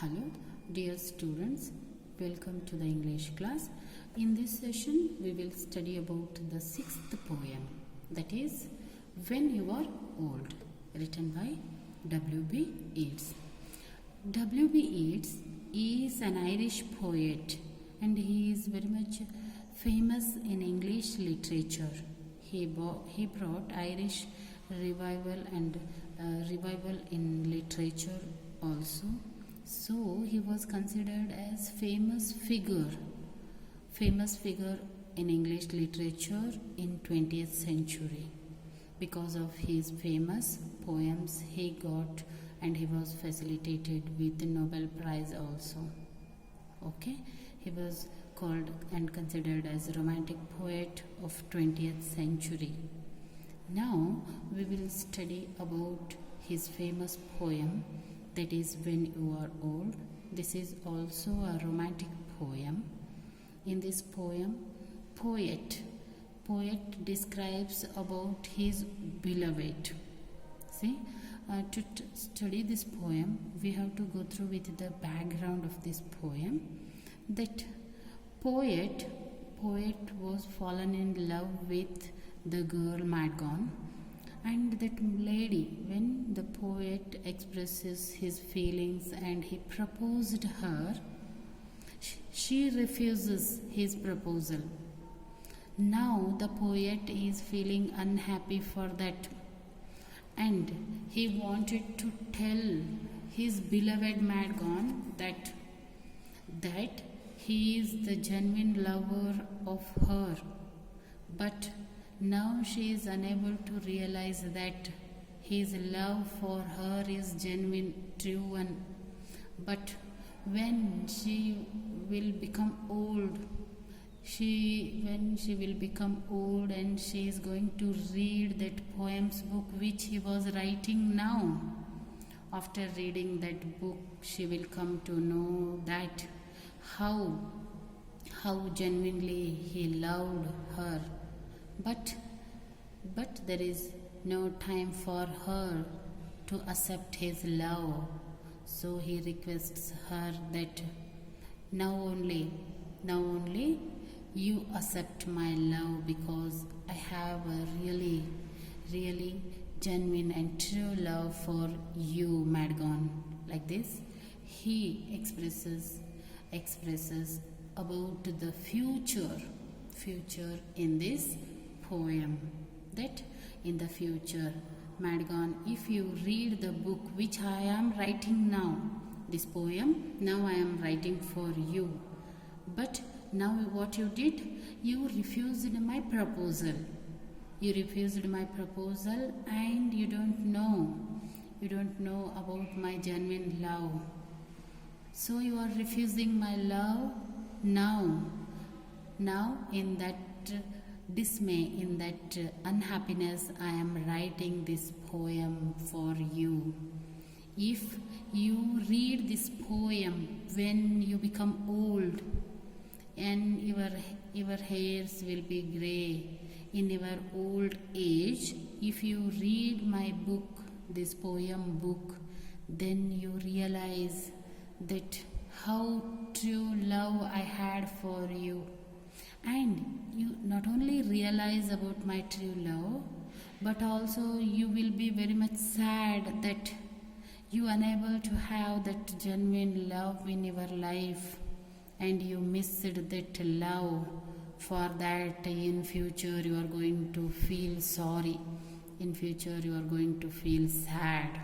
Hello dear students, welcome to the English class. In this session we will study about the sixth poem, that is When You Are Old, written by W.B. Yeats. W.B. Yeats is an Irish poet and he is very much famous in English literature. He brought Irish revival and revival in literature also. So he was considered as famous figure in English literature in 20th century. Because of his famous poems he got, and he was facilitated with the Nobel Prize also. Okay, he was called and considered as a romantic poet of 20th century. Now we will study about his famous poem, that is When You Are Old. This is also a romantic poem. In this poem, poet describes about his beloved. See, to study this poem, we have to go through with the background of this poem. That poet was fallen in love with the girl Madgon, and that lady, when the poet expresses his feelings and he proposed her, she refuses his proposal. Now the poet is feeling unhappy for that, and he wanted to tell his beloved Madgon that he is the genuine lover of her, but now she is unable to realize that his love for her is genuine, true one. But when she will become old, and she is going to read that poems book which he was writing now, after reading that book she will come to know that how genuinely he loved her. But there is no time for her to accept his love. So he requests her that now only you accept my love, because I have a really genuine and true love for you, Madgon. Like this, he expresses about the future in this poem, that in the future, Madgon, if you read the book which I am writing now, this poem, now I am writing for you, but now what you did, you refused my proposal, and you don't know about my genuine love. So you are refusing my love now in that dismay, in that unhappiness, I am writing this poem for you. If you read this poem when you become old, and your hairs will be grey in your old age, if you read my book, this poem book, then you realize that how true love I had for you. And you not only realize about my true love, but also you will be very much sad that you are unable to have that genuine love in your life, and you missed that love. For that, in future you are going to feel sorry, in future you are going to feel sad.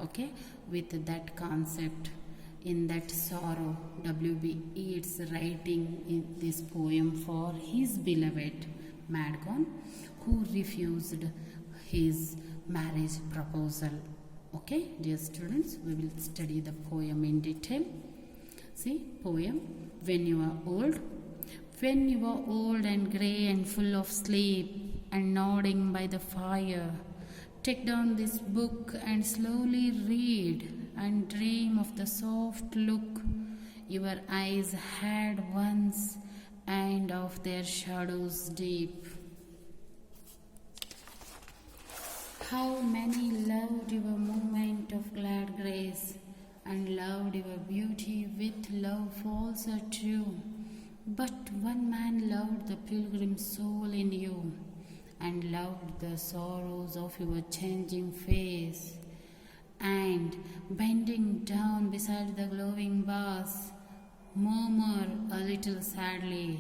Okay, with that concept, in that sorrow, W.B. Yeats writing in this poem for his beloved Madgon, who refused his marriage proposal. Okay, dear students, we will study the poem in detail. See, poem, When You Are Old. When you are old and grey and full of sleep and nodding by the fire, take down this book and slowly read, and dream of the soft look your eyes had once, and of their shadows deep. How many loved your moment of glad grace, and loved your beauty with love false or true. But one man loved the pilgrim soul in you, and loved the sorrows of your changing face. And bending down beside the glowing vase, murmur a little sadly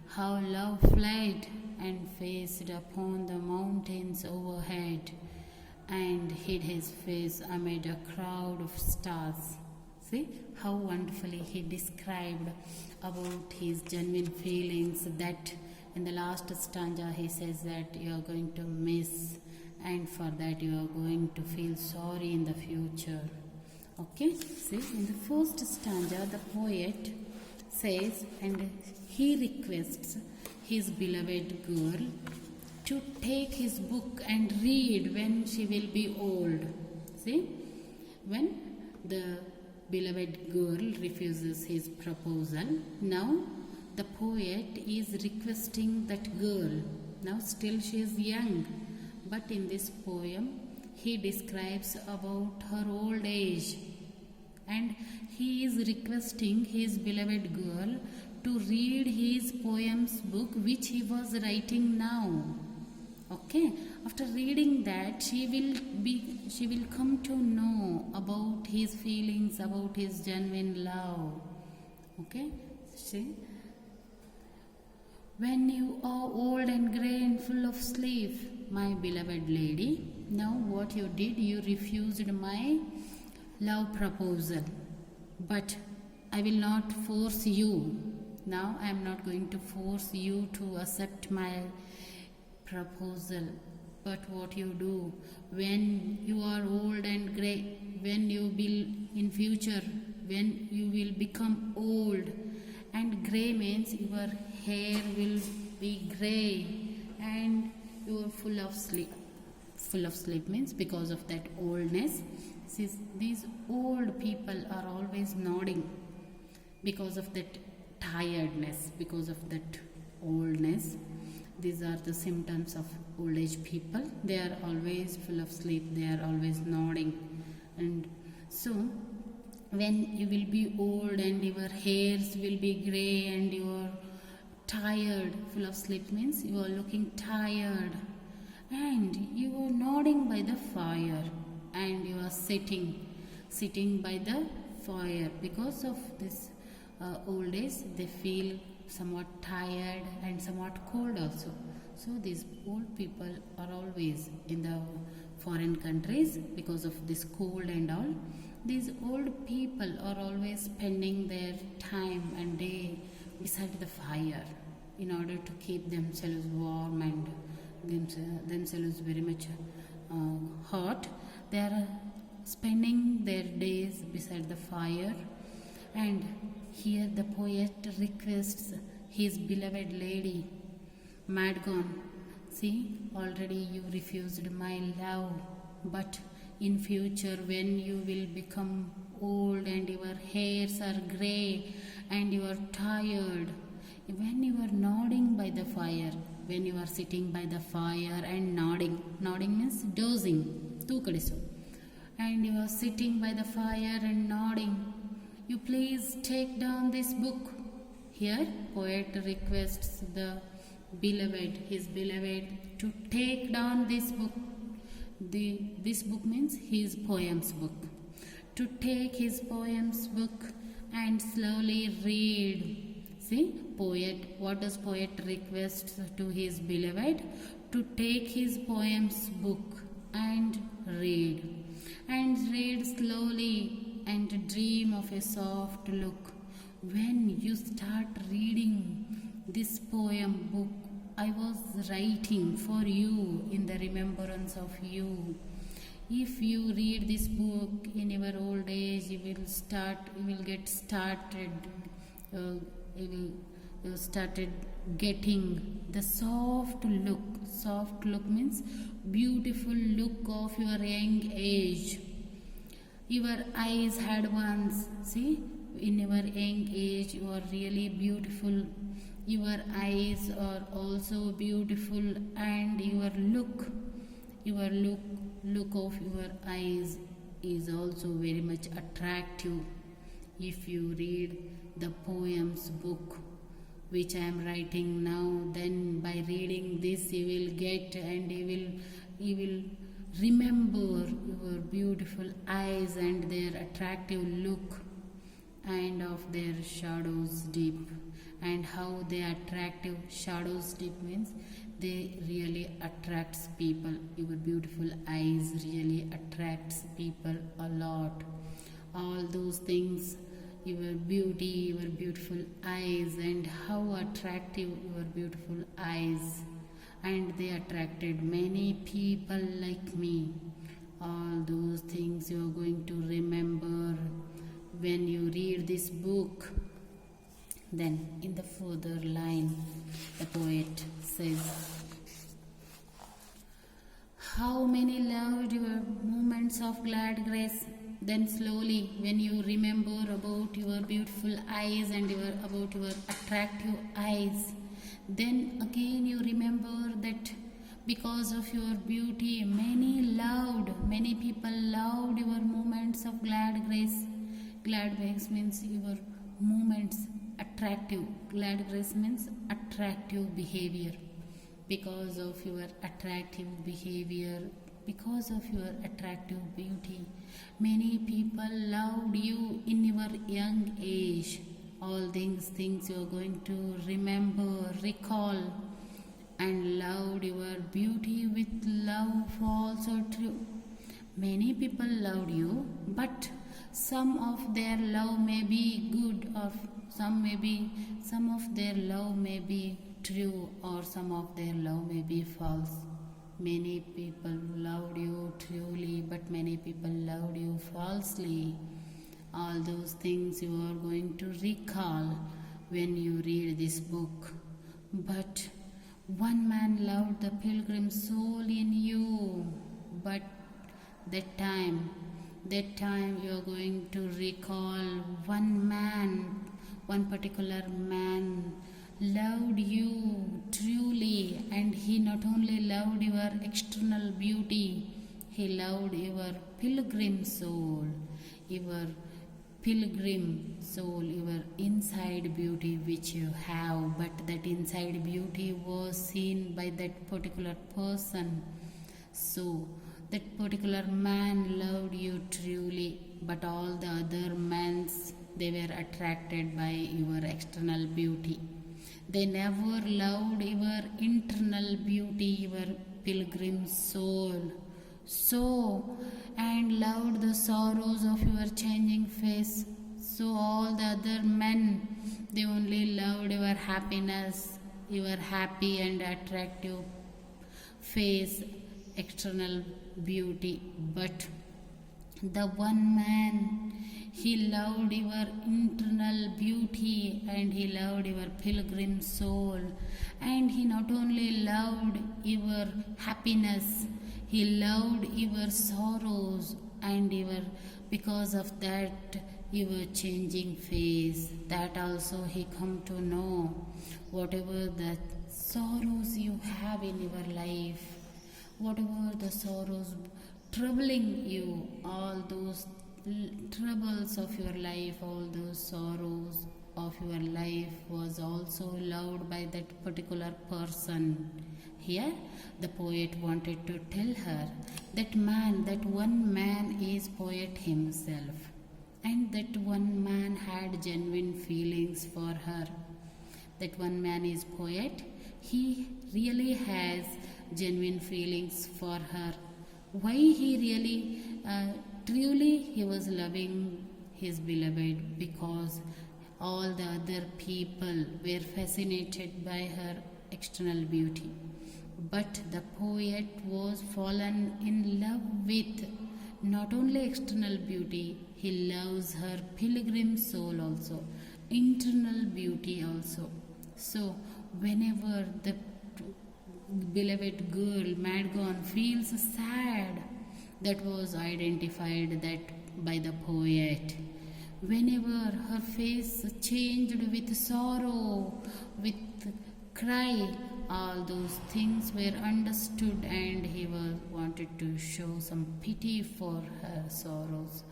how love fled and faced upon the mountains overhead, and hid his face amid a crowd of stars. See how wonderfully he described about his genuine feelings, that in the last stanza he says that you are going to miss, and for that you are going to feel sorry in the future. Okay, see, in the first stanza the poet says, and he requests his beloved girl to take his book and read when she will be old. See, when the beloved girl refuses his proposal, now the poet is requesting that girl. Now still she is young, but in this poem he describes about her old age, and he is requesting his beloved girl to read his poems book which he was writing now. Okay, after reading that she will come to know about his feelings, about his genuine love. Okay, see, when you are old and grey and full of sleep, my beloved lady, now what you did, you refused my love proposal, but I will not force you. Now I am not going to force you to accept my proposal. But what you do, when you are old and grey, when you will in future, when you will become old, and grey means your hair will be grey and you are full of sleep. Full of sleep means because of that oldness. See, these old people are always nodding because of that tiredness, because of that oldness. These are the symptoms of old age people. They are always full of sleep, they are always nodding. And so when you will be old and your hairs will be grey and you are tired, full of sleep means you are looking tired, and you are nodding by the fire, and you are sitting by the fire. Because of this old age, they feel somewhat tired and somewhat cold also. So these old people are always in the foreign countries because of this cold and all. These old people are always spending their time and day beside the fire in order to keep themselves warm and themselves very much hot. They are spending their days beside the fire, and here the poet requests his beloved lady, Madgone, see, already you refused my love, but in future when you will become old and your hairs are grey and you are tired, when you are nodding by the fire, when you are sitting by the fire and nodding means dozing, tukadisu, and you are sitting by the fire and nodding, you please take down this book. Here poet requests the beloved, his beloved, to take down this book. This book means his poems book. To take his poems book and slowly read. See, poet, what does poet request to his beloved? To take his poems book and read. And read slowly and dream of a soft look. When you start reading this poem book, I was writing for you in the remembrance of you. If you read this book in your old age, you will get started. You started getting the soft look. Soft look means beautiful look of your young age. Your eyes had once, see, in your young age you are really beautiful. Your eyes are also beautiful, and your look of your eyes is also very much attractive. If you read the poems book which I am writing now, then by reading this you will get and you will remember your beautiful eyes and their attractive look and of their shadows deep, and how they attractive shadows deep means they really attracts people. Your beautiful eyes really attracts people a lot. All those things, your beauty, your beautiful eyes, and how attractive your beautiful eyes, and they attracted many people like me. All those things you are going to remember when you read this book. Then in the further line the poet says, how many loved your moments of glad grace. Then slowly, when you remember about your beautiful eyes and about your attractive eyes, then again you remember that because of your beauty, many people loved your moments of glad grace. Glad grace means your moments attractive. Glad grace means attractive behavior. Because of your attractive behavior, because of your attractive beauty, many people loved you in your young age. All these things you are going to remember, recall, and loved your beauty with love false or true. Many people loved you, but some of their love may be good, or some of their love may be true, or some of their love may be false. Many people loved you truly, but many people loved you falsely. All those things you are going to recall when you read this book. But one man loved the pilgrim soul in you. But that time you are going to recall one particular man loved you truly, and he not only loved your external beauty, he loved your pilgrim soul, your inside beauty which you have. But that inside beauty was seen by that particular person. So that particular man loved you truly, but all the other men, they were attracted by your external beauty. They never loved your internal beauty, your pilgrim soul. So, and loved the sorrows of your changing face. So all the other men, they only loved your happiness, your happy and attractive face, external beauty. But the one man, he loved your internal beauty, and he loved your pilgrim soul. And he not only loved your happiness, he loved your sorrows, and because of that your changing face. That also he come to know. Whatever the sorrows you have in your life, whatever the sorrows troubling you, all those troubles of your life, all those sorrows of your life was also loved by that particular person. Here the poet wanted to tell her that one man is poet himself, and that one man had genuine feelings for her. That one man is poet, he really has genuine feelings for her. Why he really truly he was loving his beloved? Because all the other people were fascinated by her external beauty, but the poet was fallen in love with not only external beauty, he loves her pilgrim soul also, internal beauty also. So whenever the beloved girl Madgon feels sad, that was identified that by the poet. Whenever her face changed with sorrow, with cry, all those things were understood, and he wanted to show some pity for her sorrows.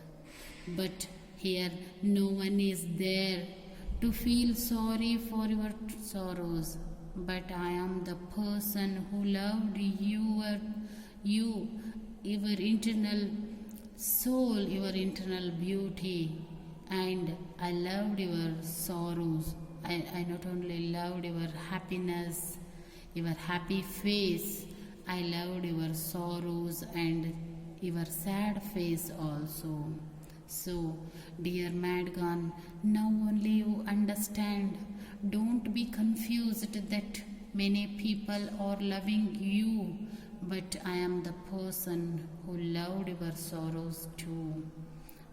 But here no one is there to feel sorry for your sorrows. But I am the person who loved you, your internal soul, your internal beauty, and I loved your sorrows. I not only loved your happiness, your happy face, I loved your sorrows and your sad face also. So, dear Madgan, now only you understand. Don't be confused that many people are loving you, but I am the person who loved your sorrows too.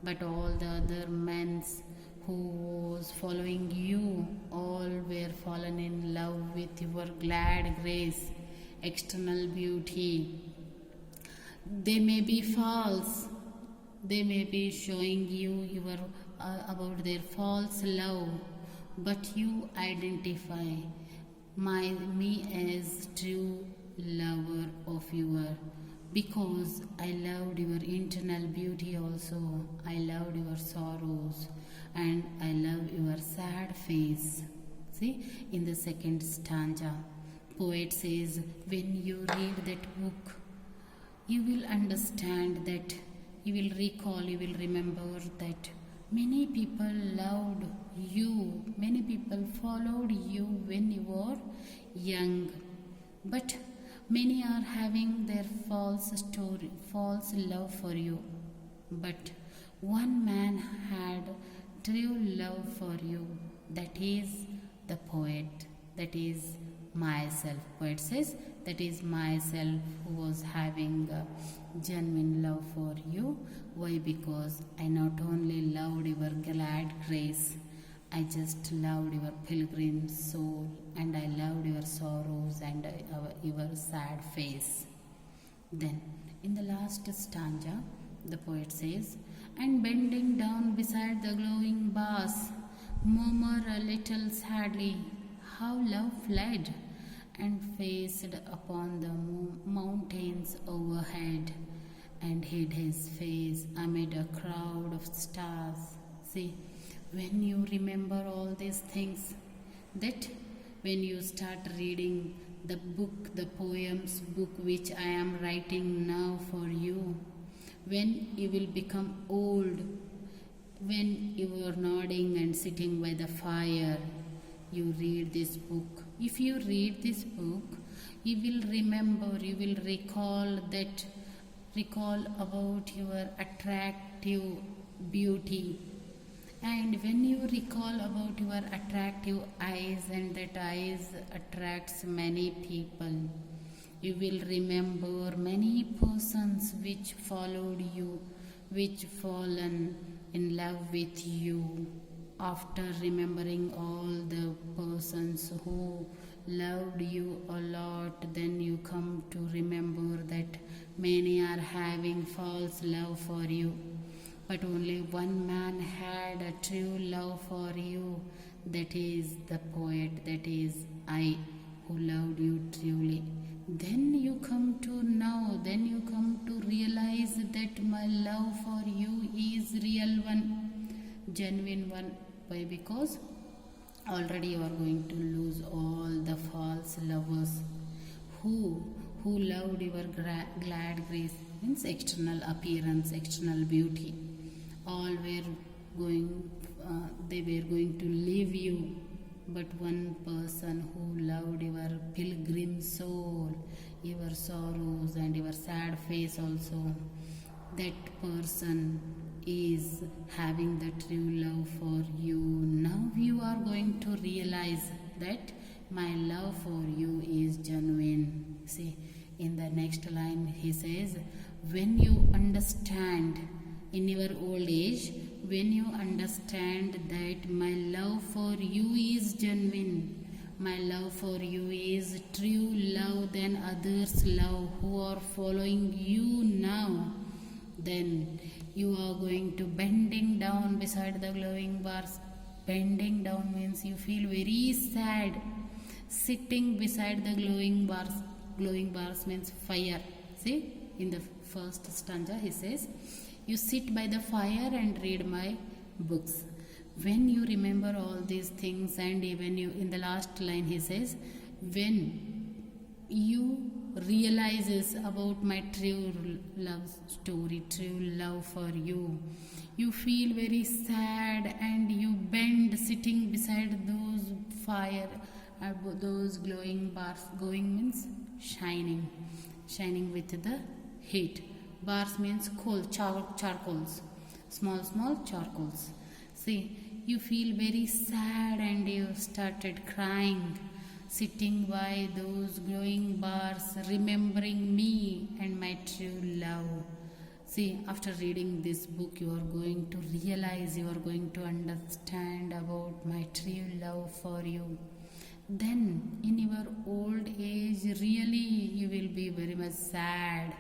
But all the other men who was following you, all were fallen in love with your glad grace, external beauty. They may be false. They may be showing you your about their false love, but you identify me as true lover of your, because I loved your internal beauty also. I loved your sorrows and I love your sad face. See, in the second stanza, poet says, when you read that book, you will understand that, you will recall, you will remember that many people loved you, many people followed you when you were young, but many are having their false love for you. But one man had true love for you, that is the poet, that is myself. Poet says, that is myself who was having a genuine love for you. Why? Because I not only loved your glad grace, I just loved your pilgrim soul, and I loved your sorrows and your sad face. Then, in the last stanza, the poet says, and bending down beside the glowing bars, murmur a little sadly, how love fled, and faced upon the mountains overhead, and hid his face amid a crowd of stars. See, when you remember all these things, that when you start reading the book, the poems book which I am writing now for you, when you will become old, when you are nodding and sitting by the fire, you read this book. If you read this book, you will remember, you will recall about your attractive beauty. And when you recall about your attractive eyes, and that eyes attracts many people, you will remember many persons which followed you, which fallen in love with you. After remembering all the persons who loved you a lot, then you come to remember that many are having false love for you. But only one man had a true love for you, that is the poet, that is I, who loved you truly. Then you come to know, then you come to realize that my love for you is real one, genuine one. Why? Because already you are going to lose all the false lovers who loved your glad grace, means external appearance, external beauty. All were going, they were going to leave you, but one person who loved your pilgrim soul, your sorrows and your sad face also, that person is having the true love for you. Now you are going to realize that my love for you is genuine. See, in the next line he says, when you understand in your old age, when you understand that my love for you is genuine, my love for you is true love than others' love who are following you now, then you are going to bending down beside the glowing bars. Bending down means you feel very sad. sitting beside the glowing bars. Glowing bars means fire. See, in the first stanza he says, you sit by the fire and read my books. When you remember all these things, and even you, in the last line he says, when you realizes about my true love story, true love for you, you feel very sad and you bend sitting beside those fire, those glowing bars. Glowing means shining, shining with the heat. Bars means coal, charcoals, small charcoals. See, you feel very sad and you started crying, sitting by those glowing bars, remembering me and my true love. See, after reading this book, you are going to realize, you are going to understand about my true love for you. Then, in your old age, really you will be very much sad.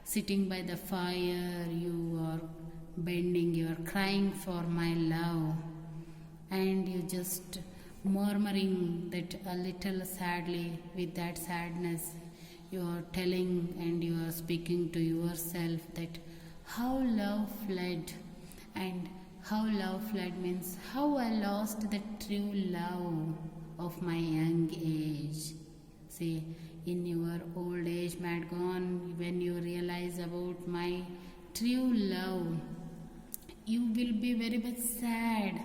Sitting by the fire, you are bending, you are crying for my love, and you just murmuring that a little sadly. With that sadness, you are telling and you are speaking to yourself that how love fled. And how love fled means how I lost the true love of my young age. See, in your old age, mad gone, when you realize about my true love, you will be very much sad.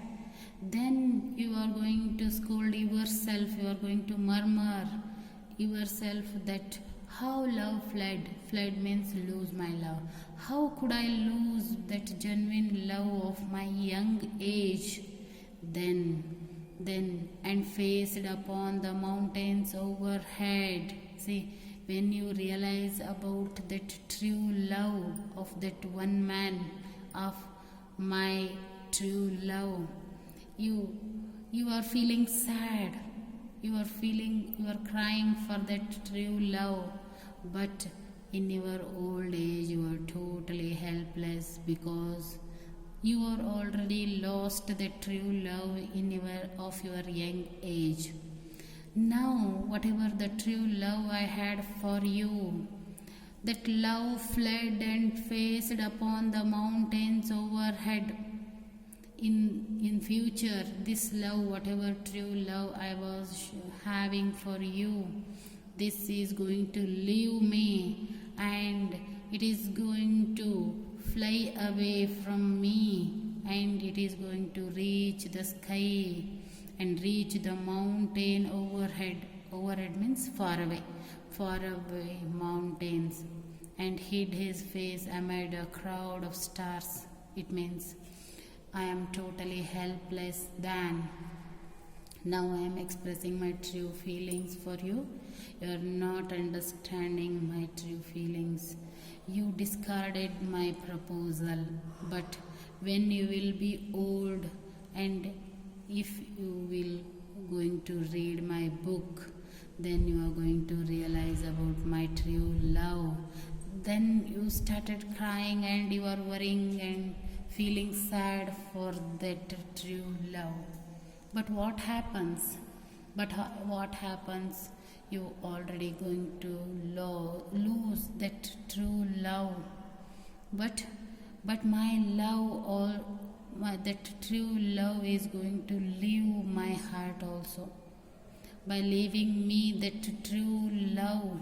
Then you are going to scold yourself, you are going to murmur yourself that how love fled. Fled means lose my love. How could I lose that genuine love of my young age? Then and faced upon the mountains overhead. See, when you realize about that true love of that one man, of my true love, you are feeling sad, you are crying for that true love, but in your old age you are totally helpless because you are already lost the true love in your young age. Now, whatever the true love I had for you, that love fled and faced upon the mountains overhead. In future, this love, whatever true love I was having for you, this is going to leave me and it is going to fly away from me, and it is going to reach the sky and reach the mountain overhead. Overhead means far away mountains, and hid his face amid a crowd of stars. It means I am totally helpless. Then now I am expressing my true feelings for you. You are not understanding my true feelings. You discarded my proposal, but when you will be old and if you will going to read my book, then you are going to realize about my true love. Then you started crying and you are worrying and feeling sad for that true love. But what happens? What happens? You already going to lose that true love. But my love, that true love is going to leave my heart also. By leaving me, that true love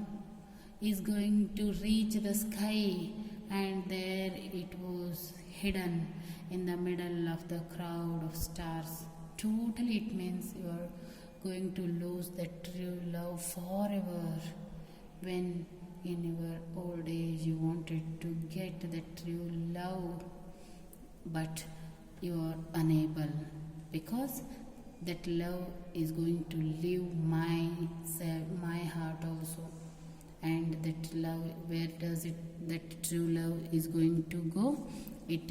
is going to reach the sky, and there it was hidden in the middle of the crowd of stars. Totally, it means you are going to lose that true love forever. When in your old age you wanted to get that true love, but you are unable because that love is going to leave my heart also. And that love, where does that true love is going to go? It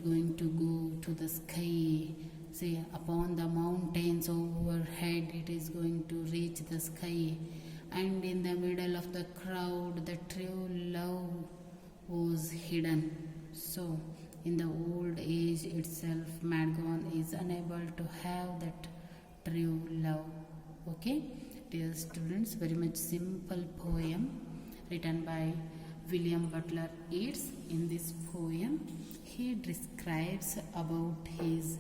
going to go to the sky. See, upon the mountains overhead, it is going to reach the sky. And in the middle of the crowd, the true love was hidden. So, in the old age itself, Madgon is unable to have that true love. Okay? dear students, very much simple poem written by William Butler Yeats. In this poem, he describes about his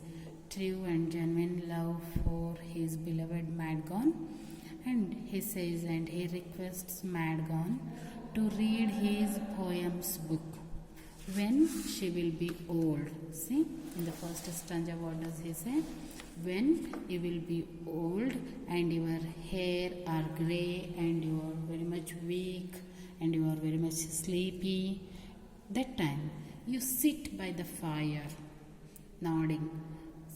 true and genuine love for his beloved Madgon, and he says and he requests Madgon to read his poems book when she will be old. See, in the first stanza, what does he say? When you will be old and your hair are grey and you are very much weak and you are very much sleepy, that time you sit by the fire, nodding.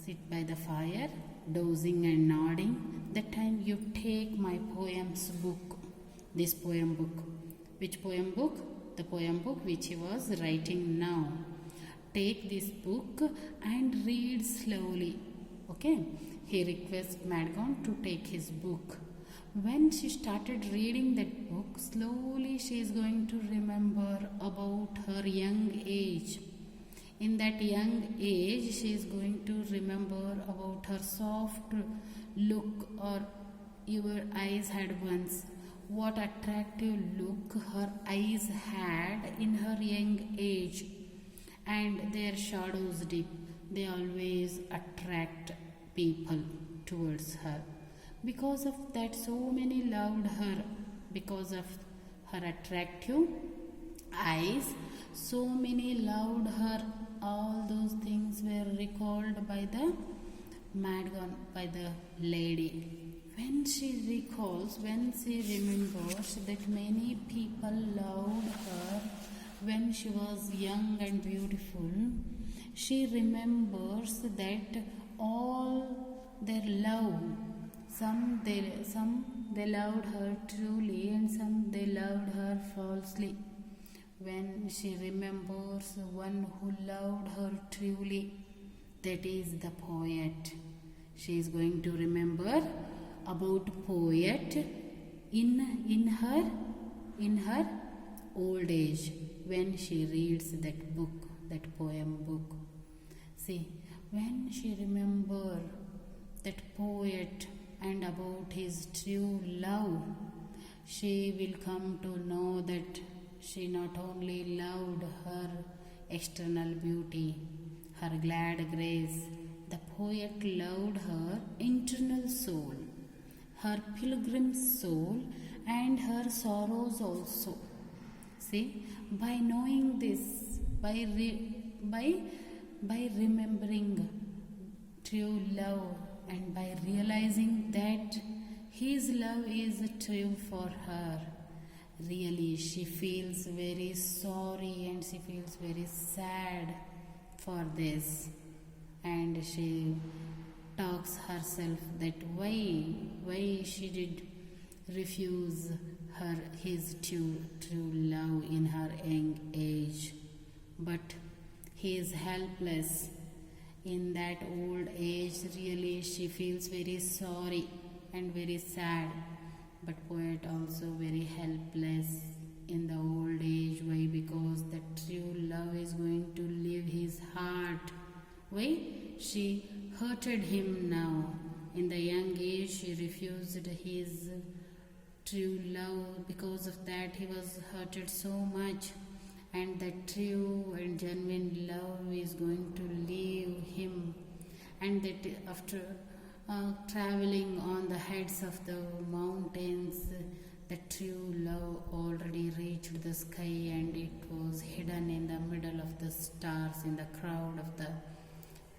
Sit by the fire, dozing and nodding. That time you take my poems book, this poem book. Which poem book? The poem book which he was writing now. Take this book and read slowly. Okay? He requests Madgon to take his book. When she started reading that book, slowly she is going to remember about her young age. In that young age, she is going to remember about her soft look, or your eyes had once. What attractive look her eyes had in her young age, and their shadows deep. They always attract people towards her. Because of that, so many loved her. Because of her attractive eyes, so many loved her. All those things were recalled by the Madgon, by the lady. When she recalls, when she remembers that many people loved her when she was young and beautiful, she remembers that all their love, some they loved her truly and some they loved her falsely. When she remembers one who loved her truly, that is the poet. She is going to remember about poet in her old age when she reads that book, that poem book. See, when she remember that poet and about his true love, she will come to know that she not only loved her external beauty, her glad grace, the poet loved her internal soul, her pilgrim soul, and her sorrows also. See, by knowing this, by remembering true love and by realizing that his love is true for her, really she feels very sorry and she feels very sad for this, and she talks herself that why she did refuse his true love in her young age. But he is helpless in that old age. Really she feels very sorry and very sad. But poet also very helpless in the old age. Why? Because the true love is going to leave his heart. Why? She hurted him now. In the young age she refused his true love. Because of that he was hurted so much. And that true and genuine love is going to leave him. And that after traveling on the heads of the mountains, the true love already reached the sky and it was hidden in the middle of the stars, in the crowd of the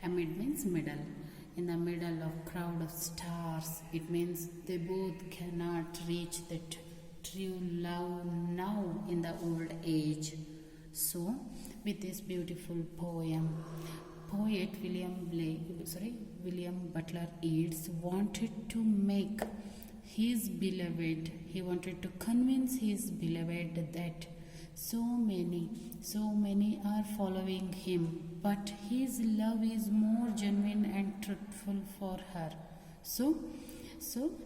amid means middle, in the middle of crowd of stars. It means they both cannot reach that true love now in the old age. So with this beautiful poem, poet William Butler Yeats wanted to make his beloved, he wanted to convince his beloved that so many are following him, but his love is more genuine and truthful for her. So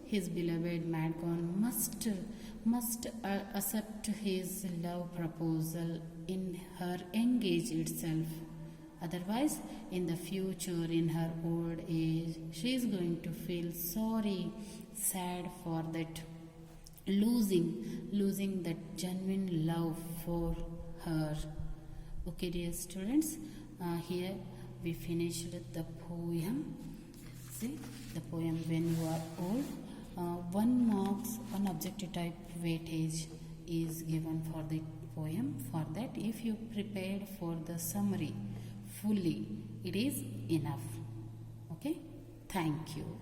his beloved Madgon must accept his love proposal in her engage itself. Otherwise, in the future, in her old age, she is going to feel sorry, sad for that losing that genuine love for her. Okay, dear students, here we finished the poem. See, the poem When You Are Old. 1 marks on objective type weightage is given for the poem. For that, if you prepared for the summary fully, it is enough. Okay, thank you.